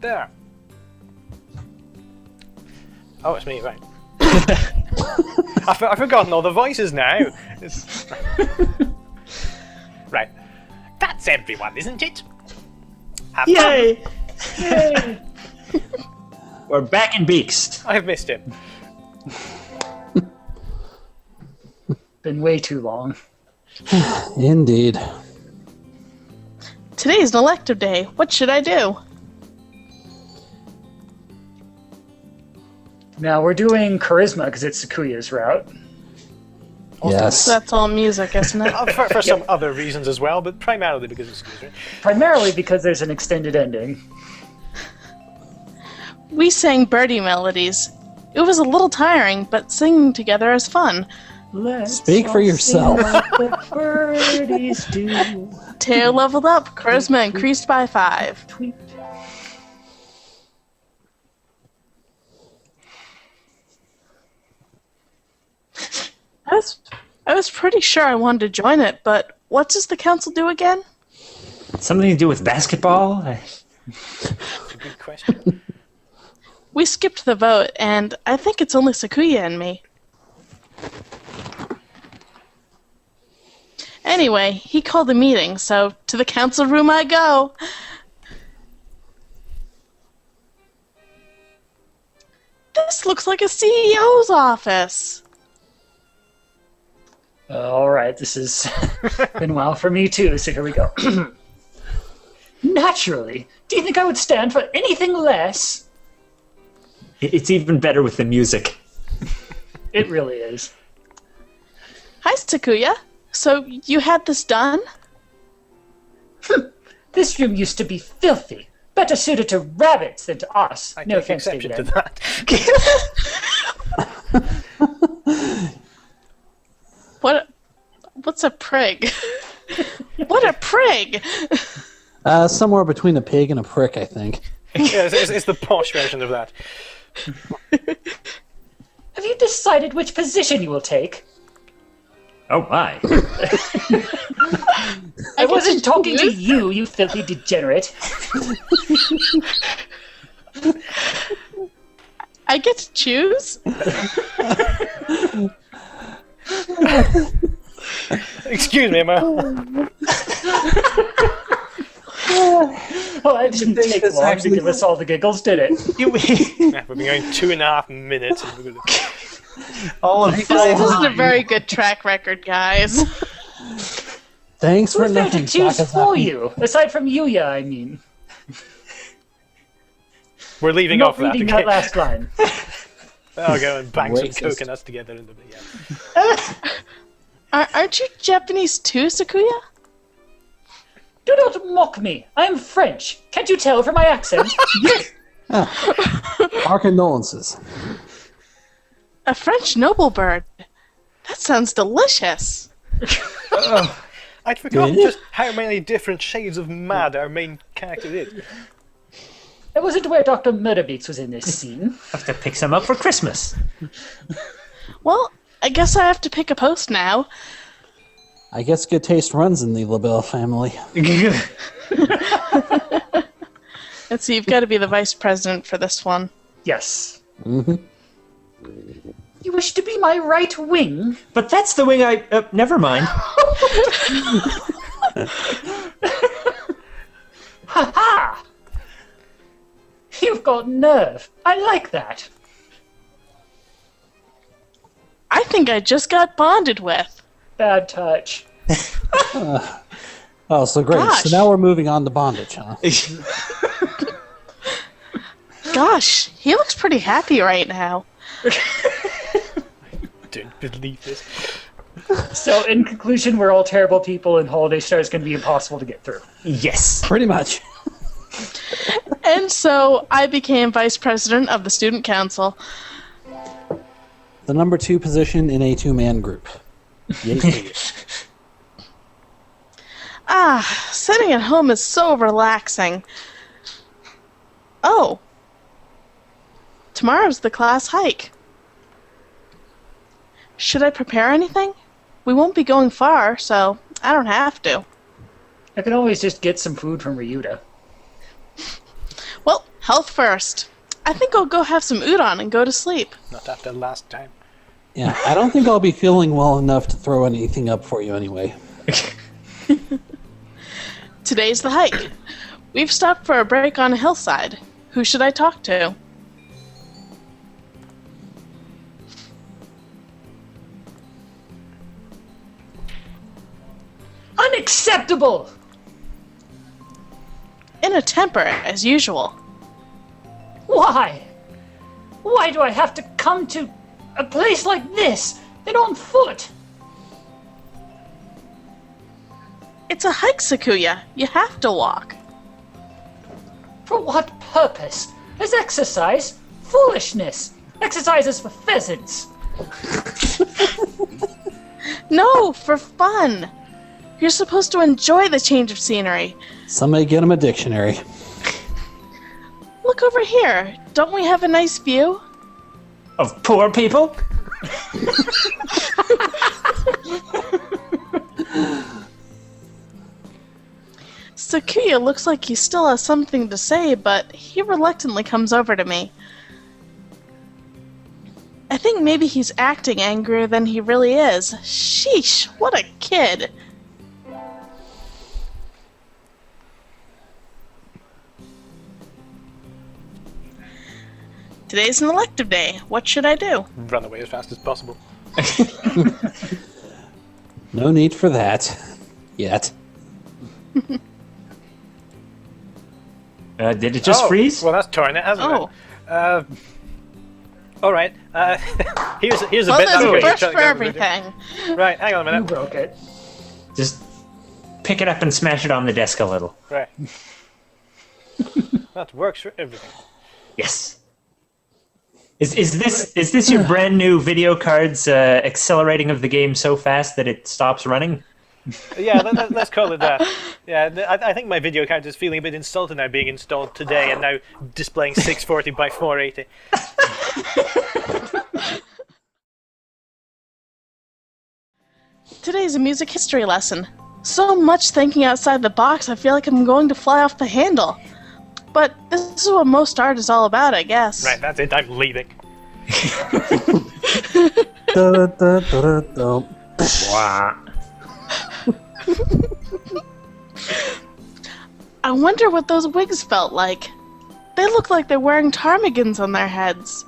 There. Oh, it's me, right. I've forgotten all the voices now. Right. That's everyone, isn't it? Have Yay! Yay! We're back in Beaks. I've missed him. Been way too long. Indeed. Today's an elective day. What should I do? Now we're doing charisma because it's Sakuya's route. Yes. That's all music, isn't it? For some other reasons as well, but primarily because of excuse me. Primarily because there's an extended ending. We sang birdie melodies. It was a little tiring, but singing together is fun. Let's Speak for all yourself. sing like the birdies do. Teo leveled up. Charisma increased by 5. Tweet. I was pretty sure I wanted to join it, but what does the council do again? Something to do with basketball? That's a good question. We skipped the vote, and I think it's only Sakuya and me. Anyway, he called a meeting, so to the council room I go. This looks like a CEO's office. Alright, this has been a while for me too, so here we go. Naturally. Do you think I would stand for anything less? It's even better with the music. It really is. Hi, Sakuya. So, you had this done? This room used to be filthy. Better suited to rabbits than to us. I No take offense, exception to DavidN. that. What's a prig? What a prig! Somewhere between a pig and a prick, I think. Yeah, it's the posh version of that. Have you decided which position you will take? Oh my. I wasn't talking to you, you filthy degenerate. I get to choose? Excuse me, Emma. Well, it didn't take long to give us all the giggles, did it? Yeah, we've been going 2.5 minutes. And we're gonna... All of This isn't a very good track record, guys. Thanks for Who's there to nothing, choose for Sakazaki. you? Aside from Yuuya, I mean. We're leaving Not off that. reading Okay? that last line. I'll go and bang some Racist. coconuts together in the yeah. Aren't you Japanese too, Sakuya? Do not mock me. I am French. Can't you tell from my accent? Our condolences. A French noble bird. That sounds delicious. I'd forgotten Really? just how many different shades of mad our main character is. I wasn't aware Dr. Murderbeaks was in this scene. have to pick some up for Christmas. Well, I guess I have to pick a post now. I guess good taste runs in the LaBelle family. Let's see, you've got to be the vice president for this one. Yes. Mm-hmm. You wish to be my right wing? But that's the wing I... never mind. Ha-ha! You've got nerve. I like that. I think I just got bonded with. Bad touch. Oh, so great. Gosh. So now we're moving on to bondage, huh? Gosh, he looks pretty happy right now. Don't believe this. So, in conclusion, we're all terrible people and Holiday Star is going to be impossible to get through. Yes. Pretty much. And so I became vice president of the student council. The number 2 position in a 2-man group. Yay. Sitting at home is so relaxing. Oh. Tomorrow's the class hike. Should I prepare anything? We won't be going far, so I don't have to. I can always just get some food from Ryouta. Well, Health first. I think I'll go have some udon and go to sleep. Not after last time. Yeah, I don't think I'll be feeling well enough to throw anything up for you anyway. Today's the hike. We've stopped for a break on a hillside. Who should I talk to? Unacceptable! In a temper, as usual. Why? Why do I have to come to a place like this and on foot? It's a hike, Sakuya. You have to walk. For what purpose? As exercise? Foolishness! Exercise is for pheasants! No, for fun. You're supposed to enjoy the change of scenery. Somebody get him a dictionary. Look over here. Don't we have a nice view? Of poor people? Sakuya looks like he still has something to say, but he reluctantly comes over to me. I think maybe he's acting angrier than he really is. Sheesh, what a kid. Today's an elective day. What should I do? Run away as fast as possible. No need for that. Yet. Did it just freeze? Well, that's torn it, hasn't Oh. it? All right. Here's a Well, bit. there's Okay, a first check for out the everything. video. Right, hang on a You minute. broke it. Just pick it up and smash it on the desk a little. Right. That works for everything. Yes. Is this your brand new video card's accelerating of the game so fast that it stops running? Yeah, let's call it that. Yeah, I think my video card is feeling a bit insulted now, being installed today and now displaying 640 by 480. Today's a music history lesson. So much thinking outside the box, I feel like I'm going to fly off the handle. But this is what most art is all about, I guess. Right, that's it. I'm leaving. Da, da, da, da. Wah. I wonder what those wigs felt like. They look like they're wearing ptarmigans on their heads.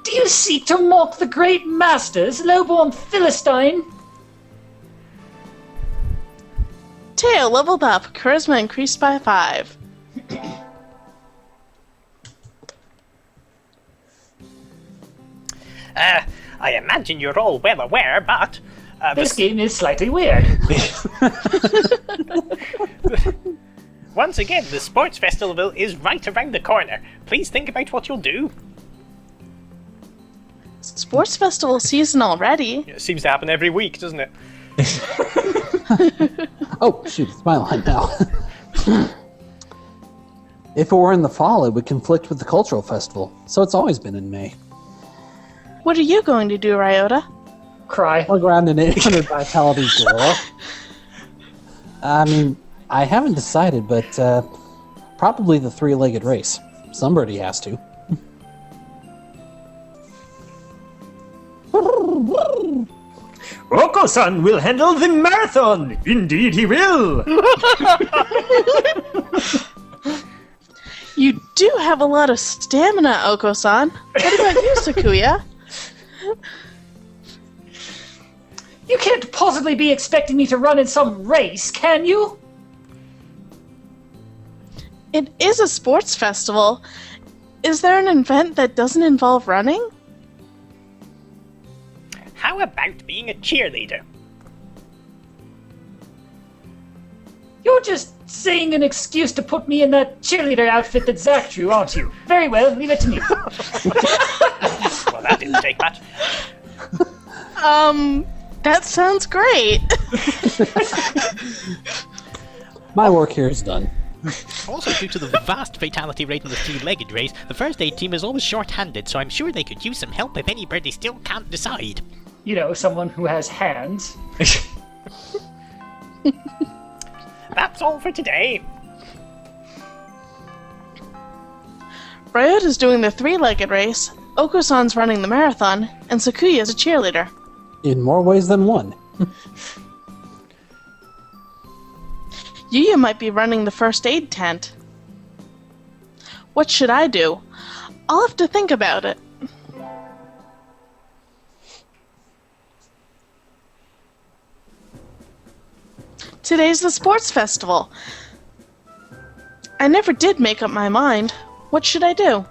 Do you seek to mock the great masters, lowborn Philistine? Teo leveled up, charisma increased by 5. I imagine you're all well aware, but... This game is slightly weird. Once again, the sports festival is right around the corner. Please think about what you'll do. Sports festival season already. It seems to happen every week, doesn't it? Oh, shoot, it's my line now. If it were in the fall, it would conflict with the cultural festival, so it's always been in May. What are you going to do, Ryouta? Cry. I'll go around an 800 vitality gorilla. I mean, I haven't decided, but probably the three-legged race. Somebody has to. Okosan will handle the marathon! Indeed he will! You do have a lot of stamina, Okosan. What about you, Sakuya? You can't possibly be expecting me to run in some race, can you? It is a sports festival. Is there an event that doesn't involve running? How about being a cheerleader? You're just saying an excuse to put me in that cheerleader outfit that Zach drew, aren't you? Very well, leave it to me. Well, that didn't take much. That sounds great. My work here is done. Also, due to the vast fatality rate in the three-legged race, the first aid team is always short-handed, so I'm sure they could use some help if anybody still can't decide. You know, someone who has hands. That's all for today. Ryouta doing the three-legged race, Okosan's running the marathon, and Sakuya's a cheerleader. In more ways than one. Yuuya might be running the first aid tent. What should I do? I'll have to think about it. Today's the sports festival. I never did make up my mind. What should I do?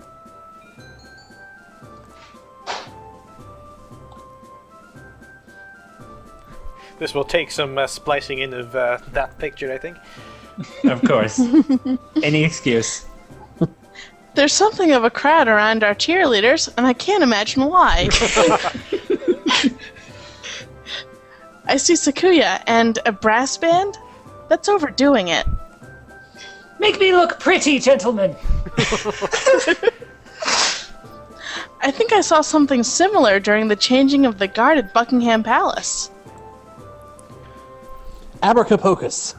This will take some splicing in of that picture, I think. Of course. Any excuse. There's something of a crowd around our cheerleaders, and I can't imagine why. I see Sakuya and a brass band? That's overdoing it. Make me look pretty, gentlemen. I think I saw something similar during the changing of the guard at Buckingham Palace. Abracapocus.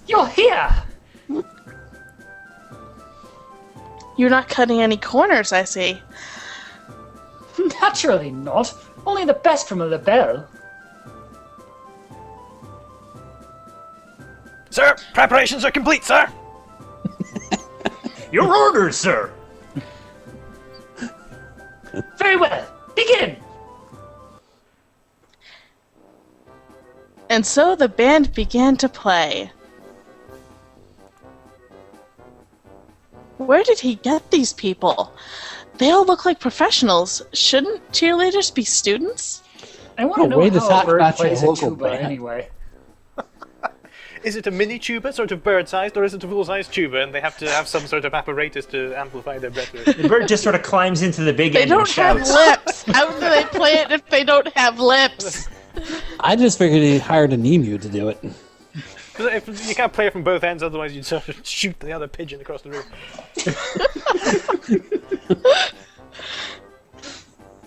You're here. You're not cutting any corners, I see. Naturally not. Only the best from a labelle. Sir, preparations are complete, sir! Your orders, sir. Very well. Begin. And so the band began to play. Where did he get these people? They all look like professionals. Shouldn't cheerleaders be students? I want to know way to how talk a bird about your plays a local tuba band. anyway. Is it a mini tuba, sort of bird-sized, or is it a full-sized tuba, and they have to have some sort of apparatus to amplify their breath? The bird just sort of climbs into the big They end and don't have shouts. lips. How do they play it if they don't have lips? I just figured he hired an emu to do it. If you can't play it from both ends, otherwise you'd sort of shoot the other pigeon across the room.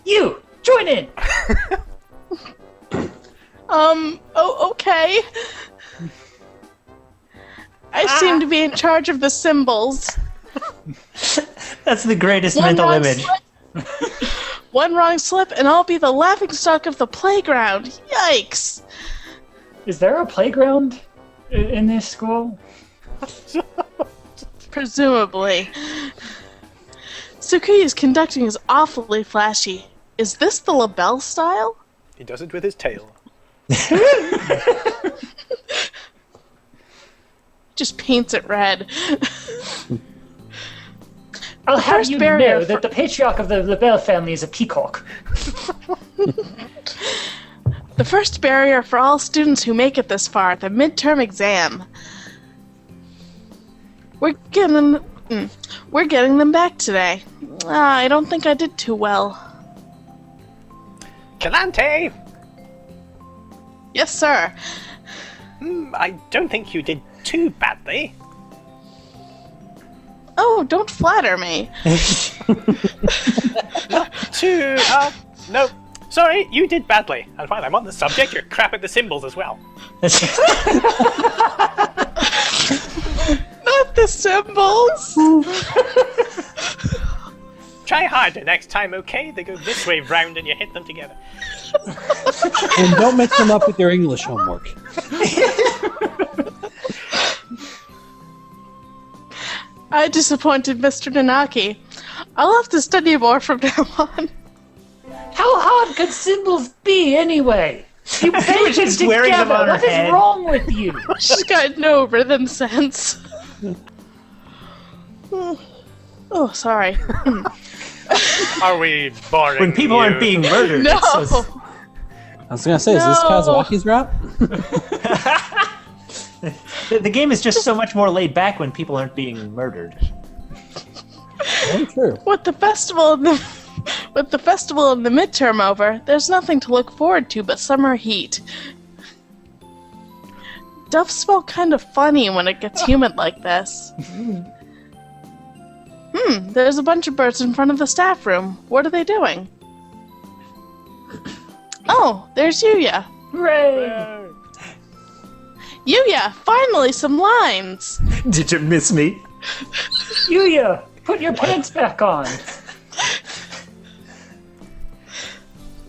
You, join in. Okay. I seem to be in charge of the cymbals. That's the greatest mental wrong image. slip- One wrong slip and I'll be the laughingstock of the playground. Yikes. Is there a playground in this school? Presumably. Sakuya's conducting is awfully flashy. Is this the labelle style? He does it with his tail. Just paints it red. I'll have first you barrier know that the patriarch of the labelle family is a peacock. The first barrier for all students who make it this far, the midterm exam. We're getting them back today. I don't think I did too well. Calante! Yes, sir. I don't think you did too badly. Oh, don't flatter me. No. Sorry, you did badly. And while I'm on the subject, you're crap at the cymbals as well. Not the cymbals. Try harder next time, okay? They go this way round and you hit them together. And don't mix them up with your English homework. I disappointed Mr. Nanaki. I'll have to study more from now on. How hard could cymbals be anyway? You painted just wearing them together. on her What is head. wrong with you? She's got no rhythm sense. Oh, sorry. Are we boring When people you? aren't being murdered. No. it's so- I was gonna say, is this No. Kazuaki's route? the game is just so much more laid back when people aren't being murdered. Very true. With the festival and the midterm over, there's nothing to look forward to but summer heat. Doves smell kind of funny when it gets humid like this. There's a bunch of birds in front of the staff room. What are they doing? Oh, there's Yuuya. Hooray! Yuuya, finally some lines. Did you miss me? Yuuya, Put your pants back on.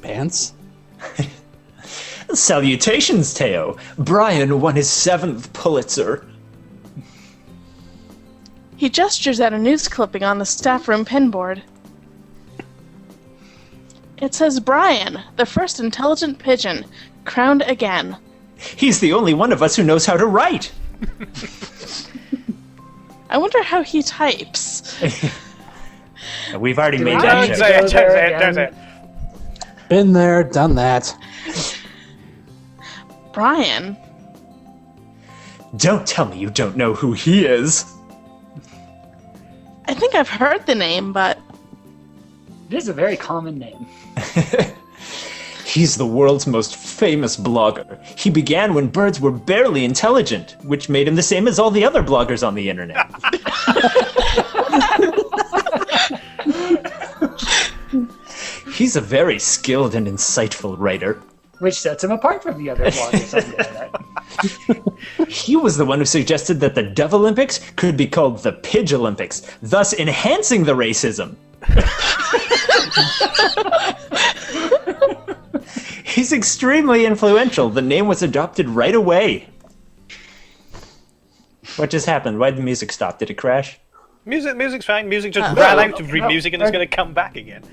Pants? Salutations, Teo. Brian won his 7th Pulitzer. He gestures at a news clipping on the staff room pinboard. It says Brian, the first intelligent pigeon, crowned again. He's the only one of us who knows how to write. I wonder how he types. We've already made I that need joke. to go there again? Been there, done that. Brian? Don't tell me you don't know who he is. I think I've heard the name, but It is a very common name. He's the world's most famous blogger. He began when birds were barely intelligent, which made him the same as all the other bloggers on the internet. He's a very skilled and insightful writer. Which sets him apart from the other bloggers on the internet. He was the one who suggested that the Dove Olympics could be called the Pidge Olympics, thus enhancing the racism. He's extremely influential. The name was adopted right away. What just happened? Why did the music stop? Did it crash? Music's fine. Music just ran out of music and it's going to come back again.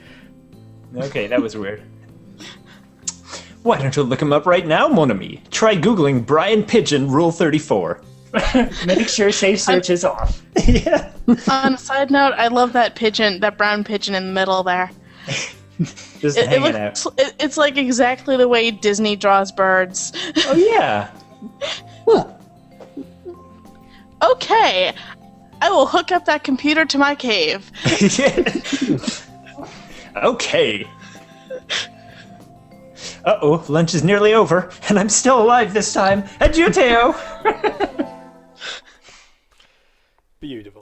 Okay, that was weird. Why don't you look him up right now, mon ami? Try Googling Brian Pigeon Rule 34. Make sure safe search is off. Yeah. on a side note, I love that pigeon, that brown pigeon in the middle there. Just It hanging looks, out. it's like exactly the way Disney draws birds. Oh, yeah. Huh. Okay, I will hook up that computer to my cave. Okay. Uh-oh, lunch is nearly over, and I'm still alive this time. Adieu, Teo! Beautiful.